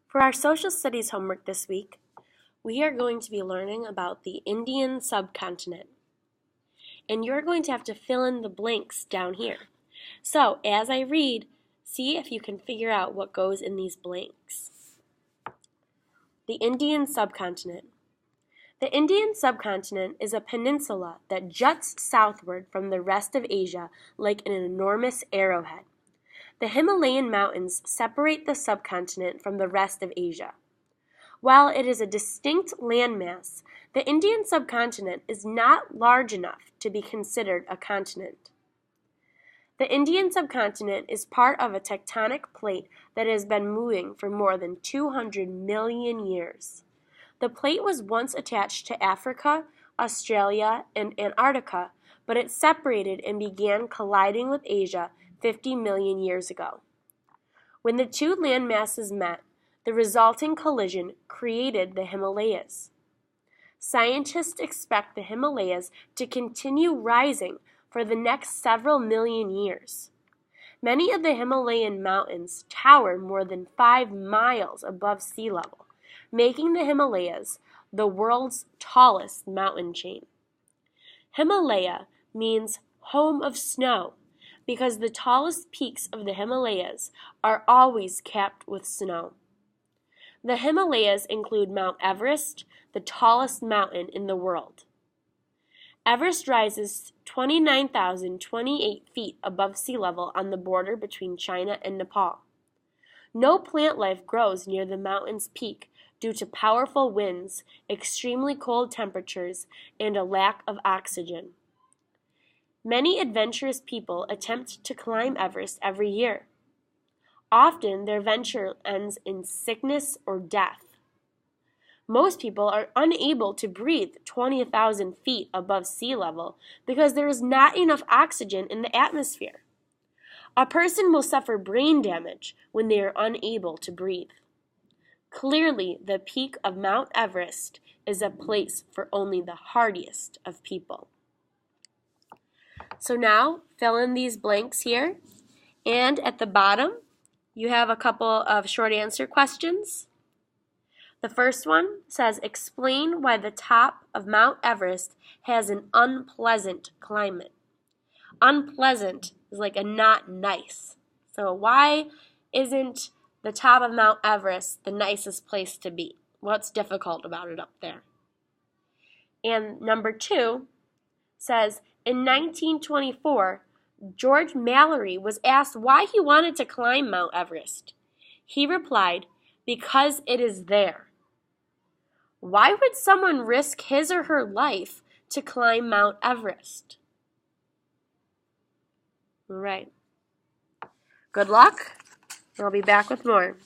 For our social studies homework this week, we are going to be learning about the Indian Subcontinent. And you're going to have to fill in the blanks down here. So, as I read, see if you can figure out what goes in these blanks. The Indian Subcontinent. The Indian Subcontinent is a peninsula that juts southward from the rest of Asia like an enormous arrowhead. The Himalayan mountains separate the subcontinent from the rest of Asia. While it is a distinct landmass, the Indian subcontinent is not large enough to be considered a continent. The Indian subcontinent is part of a tectonic plate that has been moving for more than 200 million years. The plate was once attached to Africa, Australia, and Antarctica, but it separated and began colliding with Asia 50 million years ago. When the two land masses met, the resulting collision created the Himalayas. Scientists expect the Himalayas to continue rising for the next several million years. Many of the Himalayan mountains tower more than 5 miles above sea level, making the Himalayas the world's tallest mountain chain. Himalaya means home of snow because the tallest peaks of the Himalayas are always capped with snow. The Himalayas include Mount Everest, the tallest mountain in the world. Everest rises 29,028 feet above sea level on the border between China and Nepal. No plant life grows near the mountain's peak due to powerful winds, extremely cold temperatures, and a lack of oxygen. Many adventurous people attempt to climb Everest every year. Often their venture ends in sickness or death. Most people are unable to breathe 20,000 feet above sea level because there is not enough oxygen in the atmosphere. A person will suffer brain damage when they are unable to breathe. Clearly, the peak of Mount Everest is a place for only the hardiest of people. So now, fill in these blanks here, and at the bottom, you have a couple of short answer questions. The first one says, explain why the top of Mount Everest has an unpleasant climate. Unpleasant is like a not nice. So why isn't the top of Mount Everest the nicest place to be? What's difficult about it up there? And number 2 says, in 1924, George Mallory was asked why he wanted to climb Mount Everest. He replied, because it is there. Why would someone risk his or her life to climb Mount Everest? All right. Good luck. I'll be back with more.